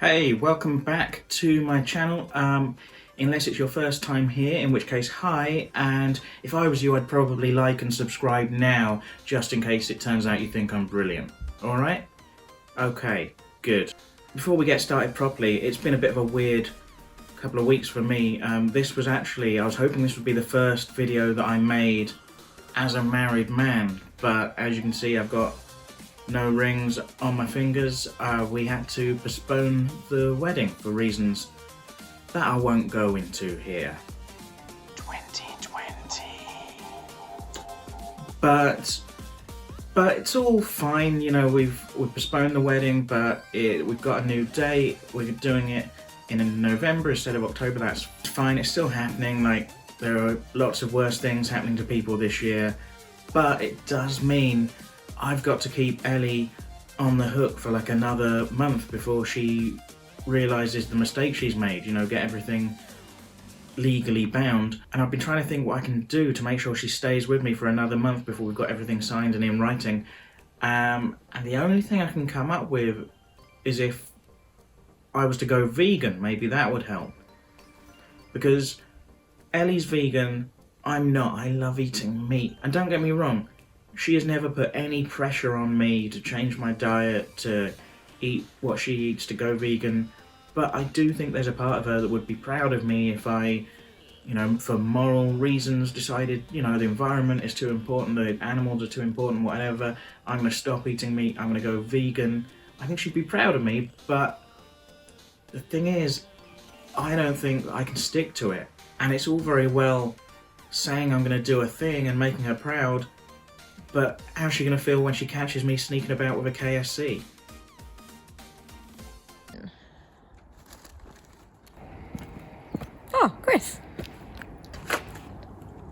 Hey, welcome back to my channel, unless it's your first time here, in which case hi, and if I was you I'd probably like and subscribe now, just in case it turns out you think I'm brilliant. Alright? Okay, good. Before we get started properly, it's been a bit of a weird couple of weeks for me. I was hoping this would be the first video that I made as a married man, but as you can see I've got no rings on my fingers. We had to postpone the wedding for reasons that I won't go into here. 2020. But it's all fine, you know. We've postponed the wedding, but we've got a new date. We're doing it in November instead of October. That's fine. It's still happening. Like, there are lots of worse things happening to people this year, but it does mean I've got to keep Ellie on the hook for like another month before she realises the mistake she's made, you know, get everything legally bound. And I've been trying to think what I can do to make sure she stays with me for another month before we've got everything signed and in writing. And the only thing I can come up with is if I was to go vegan, maybe that would help. Because Ellie's vegan, I'm not. I love eating meat. And don't get me wrong, she has never put any pressure on me to change my diet, to eat what she eats, to go vegan. But I do think there's a part of her that would be proud of me if I, you know, for moral reasons decided, you know, the environment is too important, the animals are too important, whatever. I'm going to stop eating meat, I'm going to go vegan. I think she'd be proud of me, but the thing is, I don't think I can stick to it. And it's all very well saying I'm going to do a thing and making her proud, but how's she going to feel when she catches me sneaking about with a KFC? Oh, Chris.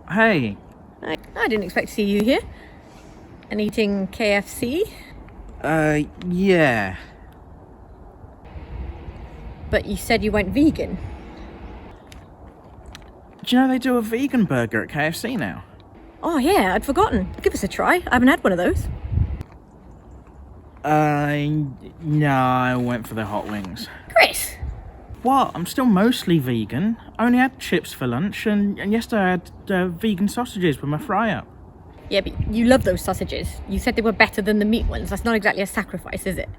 Hey. I didn't expect to see you here. And eating KFC. Yeah. But you said you went vegan. Do you know they do a vegan burger at KFC now? Oh yeah, I'd forgotten. Give us a try. I haven't had one of those. No, I went for the hot wings. Chris! What? I'm still mostly vegan. I only had chips for lunch, and yesterday I had vegan sausages with my fry-up. Yeah, but you love those sausages. You said they were better than the meat ones. That's not exactly a sacrifice, is it?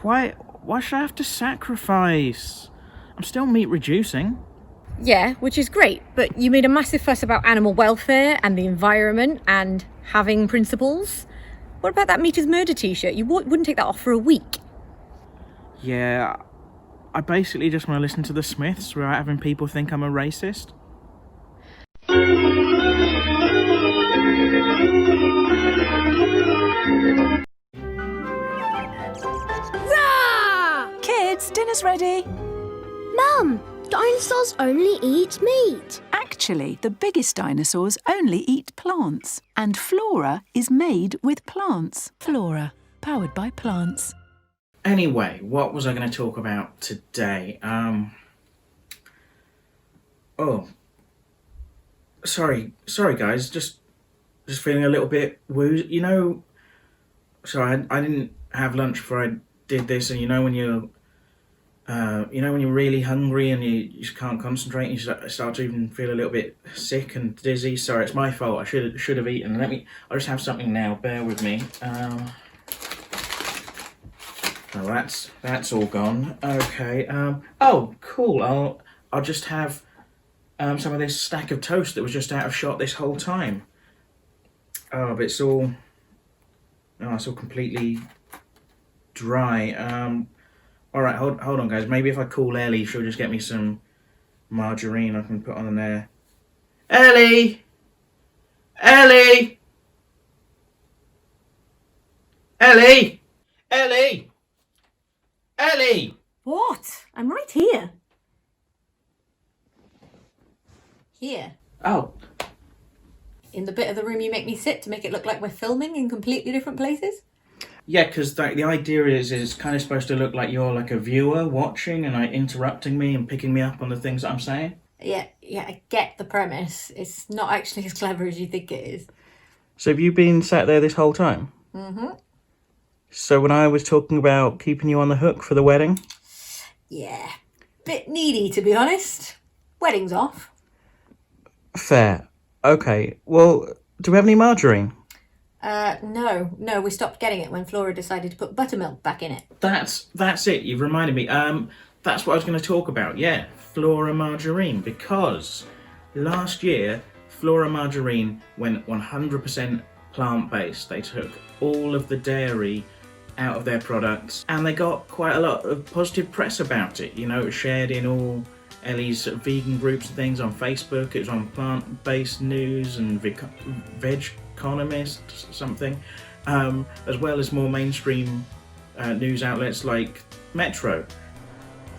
Why should I have to sacrifice? I'm still meat reducing. Yeah, which is great, but you made a massive fuss about animal welfare and the environment and having principles. What about that meat is murder t-shirt? You wouldn't take that off for a week. Yeah, I basically just want to listen to the Smiths without having people think I'm a racist. Rah! Kids, dinner's ready. Mum, dinosaurs only eat meat. Actually, the biggest dinosaurs only eat plants. And Flora is made with plants. Flora, powered by plants. Anyway, what was I going to talk about today? Oh. Sorry guys, just feeling a little bit woozy. You know, sorry, I didn't have lunch before I did this, and you know when you're really hungry and you just can't concentrate and you start to even feel a little bit sick and dizzy. Sorry, it's my fault. I should have eaten. I'll just have something now. Bear with me. Oh, that's all gone. Okay. Oh, cool. I'll just have some of this stack of toast that was just out of shot this whole time. Oh, but it's all completely dry. Alright, hold on guys, maybe if I call Ellie, she'll just get me some margarine I can put on there. Ellie! Ellie! Ellie! Ellie! Ellie! What? I'm right here. Here. Oh. In the bit of the room you make me sit to make it look like we're filming in completely different places? Yeah, because the idea is it's kind of supposed to look like you're like a viewer watching and like interrupting me and picking me up on the things that I'm saying. Yeah, I get the premise. It's not actually as clever as you think it is. So have you been sat there this whole time? Mm-hmm. So when I was talking about keeping you on the hook for the wedding? Yeah, bit needy to be honest. Wedding's off. Fair. Okay, well, do we have any margarine? No, we stopped getting it when Flora decided to put buttermilk back in it. That's it, you've reminded me. That's what I was going to talk about, yeah. Flora Margarine, because last year, Flora Margarine went 100% plant-based. They took all of the dairy out of their products, and they got quite a lot of positive press about it. You know, it was shared in all Ellie's vegan groups and things on Facebook. It was on plant-based news and Veg Economist, something, as well as more mainstream news outlets like Metro.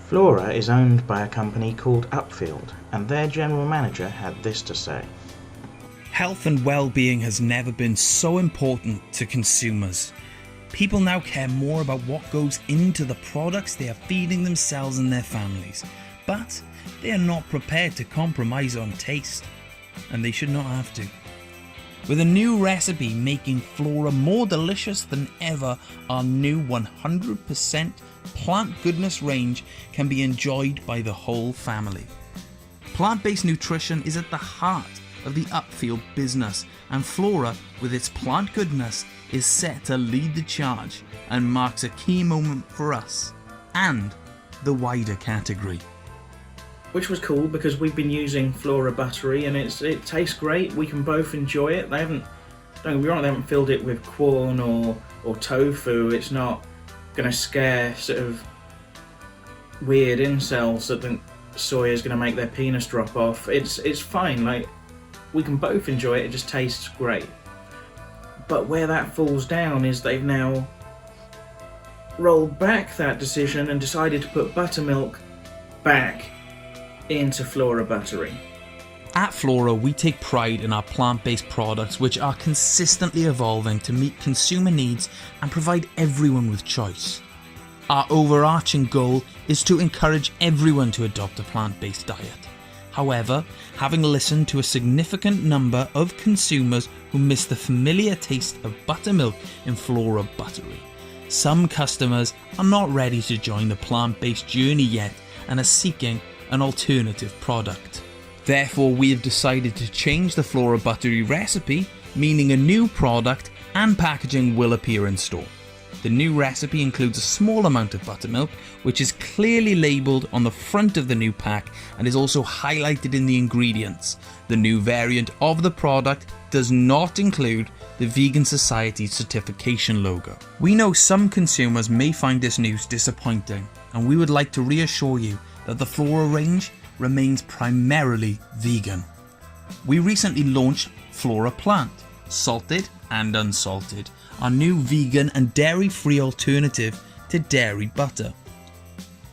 Flora is owned by a company called Upfield, and their general manager had this to say. Health and well-being has never been so important to consumers. People now care more about what goes into the products they are feeding themselves and their families, but they are not prepared to compromise on taste, and they should not have to. With a new recipe making Flora more delicious than ever, our new 100% plant goodness range can be enjoyed by the whole family. Plant-based nutrition is at the heart of the Upfield business, and Flora, with its plant goodness, is set to lead the charge and marks a key moment for us and the wider category. Which was cool because we've been using Flora Buttery and it tastes great. We can both enjoy it. Don't get me wrong, they haven't filled it with corn or tofu. It's not going to scare sort of weird incels that think soy is going to make their penis drop off. It's fine. Like, we can both enjoy it. It just tastes great. But where that falls down is they've now rolled back that decision and decided to put buttermilk back into Flora Buttery. At Flora, we take pride in our plant-based products, which are consistently evolving to meet consumer needs and provide everyone with choice. Our overarching goal is to encourage everyone to adopt a plant-based diet. However, having listened to a significant number of consumers who miss the familiar taste of buttermilk in Flora Buttery, some customers are not ready to join the plant-based journey yet and are seeking an alternative product. Therefore, we have decided to change the Flora Buttery recipe, meaning a new product and packaging will appear in store. The new recipe includes a small amount of buttermilk, which is clearly labelled on the front of the new pack and is also highlighted in the ingredients. The new variant of the product does not include the Vegan Society certification logo. We know some consumers may find this news disappointing, and we would like to reassure you that the Flora range remains primarily vegan. We recently launched Flora Plant, salted and unsalted, our new vegan and dairy-free alternative to dairy butter.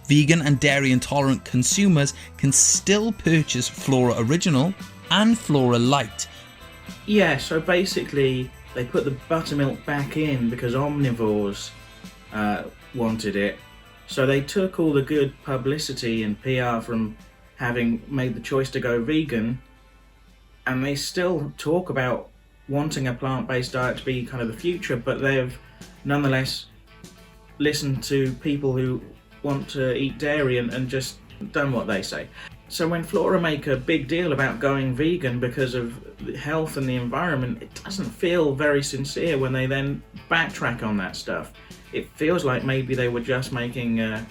Vegan and dairy intolerant consumers can still purchase Flora Original and Flora Light. Yeah, so basically they put the buttermilk back in because omnivores wanted it. So they took all the good publicity and PR from having made the choice to go vegan, and they still talk about wanting a plant-based diet to be kind of the future, but they've nonetheless listened to people who want to eat dairy and just done what they say. So when Flora make a big deal about going vegan because of health and the environment, it doesn't feel very sincere when they then backtrack on that stuff. It feels like maybe they were just making a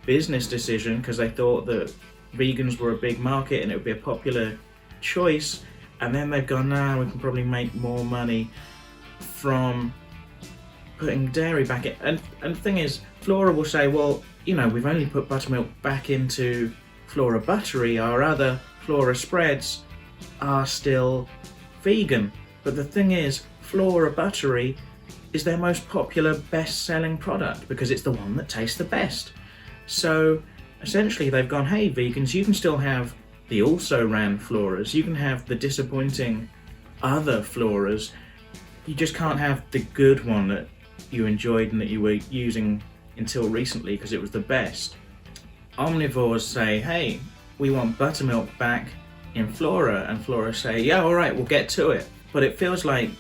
business decision because they thought that vegans were a big market and it would be a popular choice, and then they've gone, nah, we can probably make more money from putting dairy back in. And the thing is, Flora will say, well, you know, we've only put buttermilk back into Flora Buttery, our other Flora spreads are still vegan. But the thing is, Flora Buttery is their most popular, best-selling product because it's the one that tastes the best. So essentially they've gone, hey vegans, you can still have the also-ran Floras, you can have the disappointing other Floras, you just can't have the good one that you enjoyed and that you were using until recently because it was the best. Omnivores say, hey, we want buttermilk back in Flora, and Flora say, yeah, alright, we'll get to it. But it feels like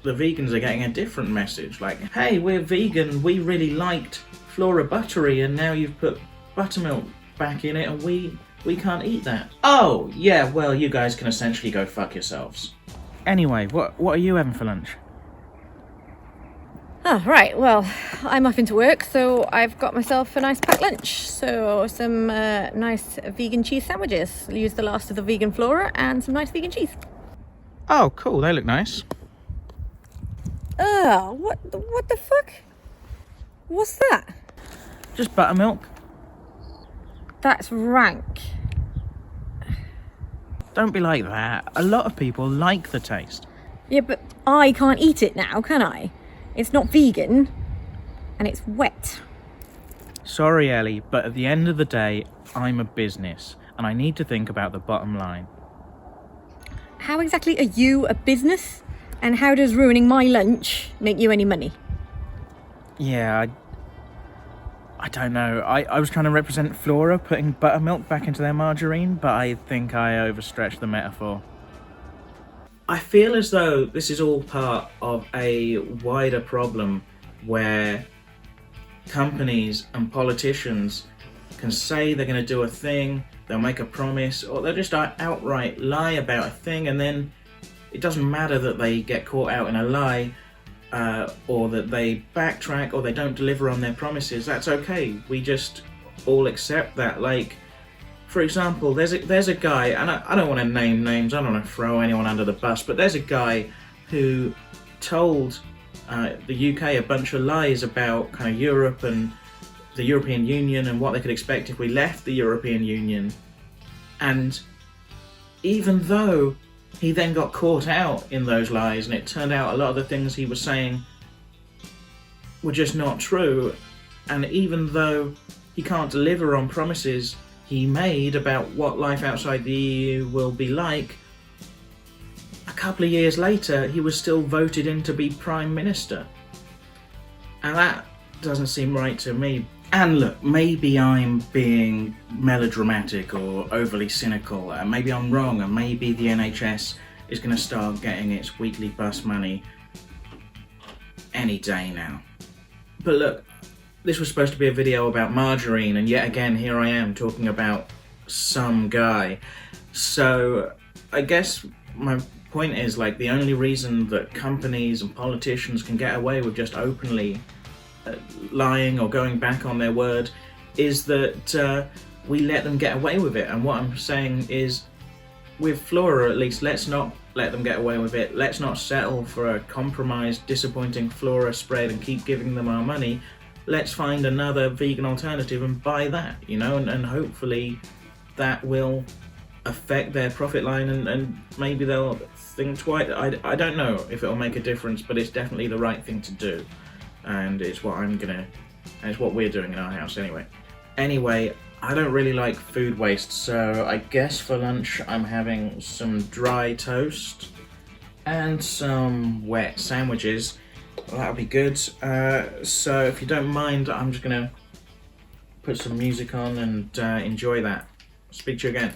the vegans are getting a different message, like, hey, we're vegan, we really liked Flora Buttery, and now you've put buttermilk back in it and we can't eat that. Oh, yeah, well, you guys can essentially go fuck yourselves. Anyway, what are you having for lunch? Oh, right, well, I'm off into work, so I've got myself a nice packed lunch. So some nice vegan cheese sandwiches. Use the last of the vegan Flora and some nice vegan cheese. Oh, cool, they look nice. Ugh, what the fuck? What's that? Just buttermilk. That's rank. Don't be like that. A lot of people like the taste. Yeah, but I can't eat it now, can I? It's not vegan, and it's wet. Sorry, Ellie, but at the end of the day, I'm a business, and I need to think about the bottom line. How exactly are you a business? And how does ruining my lunch make you any money? Yeah, I don't know. I was trying to represent Flora putting buttermilk back into their margarine, but I think I overstretched the metaphor. I feel as though this is all part of a wider problem where companies and politicians can say they're going to do a thing, they'll make a promise, or they'll just outright lie about a thing, and then it doesn't matter that they get caught out in a lie, or that they backtrack, or they don't deliver on their promises. That's okay. We just all accept that. Like, for example, there's a guy, and I don't want to name names, I don't want to throw anyone under the bus, but there's a guy who told the UK a bunch of lies about kind of Europe and the European Union and what they could expect if we left the European Union. And even though he then got caught out in those lies, and it turned out a lot of the things he was saying were just not true, and even though he can't deliver on promises he made about what life outside the EU will be like, a couple of years later he was still voted in to be Prime Minister. And that doesn't seem right to me. And look, maybe I'm being melodramatic or overly cynical, and maybe I'm wrong, and maybe the NHS is going to start getting its weekly bus money any day now. But look, this was supposed to be a video about margarine, and yet again here I am talking about some guy. So I guess my point is, like, the only reason that companies and politicians can get away with just openly lying or going back on their word is that we let them get away with it. And what I'm saying is, with Flora at least, let's not let them get away with it. Let's not settle for a compromised, disappointing Flora spread and keep giving them our money. Let's find another vegan alternative and buy that, you know, and hopefully that will affect their profit line, and maybe they'll think twice. I don't know if it'll make a difference, but it's definitely the right thing to do. And it's what it's what we're doing in our house anyway. Anyway, I don't really like food waste, so I guess for lunch I'm having some dry toast and some wet sandwiches. Well, that'll be good. So if you don't mind, I'm just gonna put some music on and enjoy that. Speak to you again.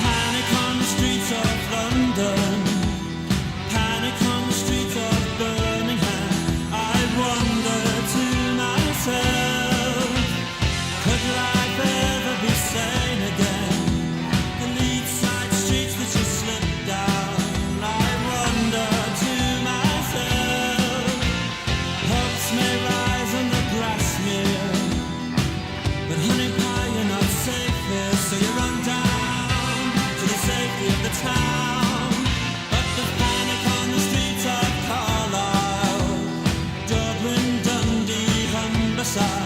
Panic on the streets of London. Side.